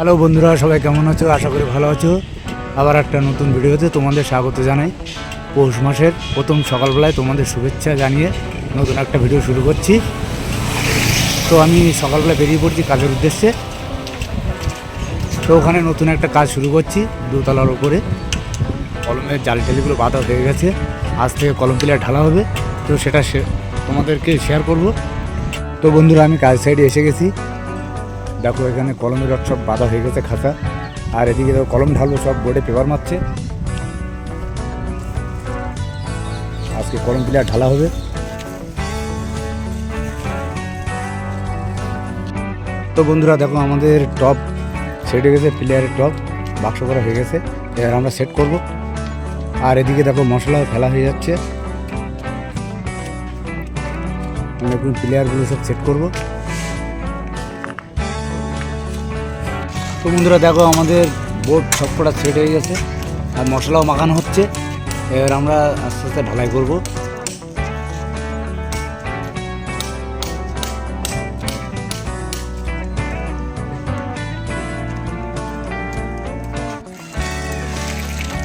Hello বন্ধুরা, সবাই কেমন আছো? আশা করি ভালো আছো। আবার একটা নতুন ভিডিওতে তোমাদের স্বাগত জানাই। পৌষ মাসের প্রথম সকালবেলায় তোমাদের শুভেচ্ছা জানিয়ে নতুন একটা ভিডিও শুরু করছি। তো আমি সকালবেলা বেরিয়ে পড়ছি কাজের উদ্দেশ্যে। তো ওখানে নতুন একটা কাজ শুরু করছি দোতলার ওপরে। কলমের জাল টালিগুলো বাঁধা হয়ে গেছে, আজ থেকে কলম পিলার ঢালা হবে। তো সেটা তোমাদেরকে শেয়ার করব। তো বন্ধুরা, আমি কাজ সাইডে এসে গেছি। দেখো এখানে কলমের রড সব বাঁধা হয়ে গেছে খাঁচা, আর এদিকে দেখো কলম ঢালবো, সব বোর্ডে পেপার মারছে। আজকে কলম পিলার ঢালা হবে। তো বন্ধুরা দেখো, আমাদের টপ সেট হয়ে গেছে, প্লেয়ারের টপ বাক্স করা হয়ে গেছে। এবার আমরা সেট করব। আর এদিকে দেখো মশলা ফেলা হয়ে যাচ্ছে, এখন প্লেয়ারগুলো সব সেট করব। তো বন্ধুরা দেখো, আমাদের বোর্ড সবকটা সেট হয়ে গেছে আর মশলাও মাখানো হচ্ছে। এবার আমরা আস্তে আস্তে ঢালাই করব।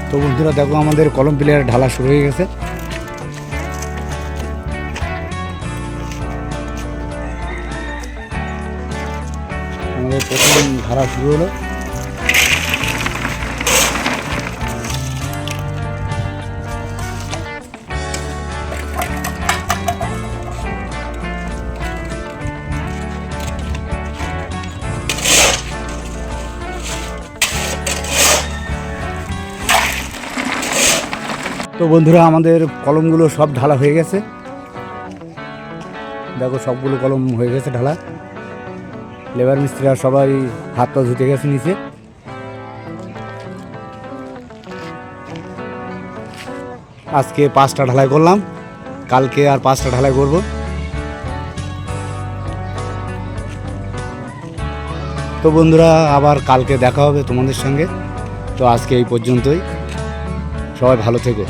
তো বন্ধুরা দেখো, আমাদের কলম প্লেয়ার ঢালা শুরু হয়ে গেছে। আমাদের প্রথম ঢালা শুরু হলো। তো বন্ধুরা, আমাদের কলমগুলো সব ঢালা হয়ে গেছে। দেখো সবগুলো কলম হয়ে গেছে ঢালা। লেবার মিস্ত্রিরা সবাই হাত পা ধুতে গেছে নিচে। আজকে 5টা ঢালাই করলাম, কালকে আর 5টা ঢালাই করব। তো বন্ধুরা, আবার কালকে দেখা হবে তোমাদের সঙ্গে। তো আজকে এই পর্যন্তই, সবাই ভালো থেকো।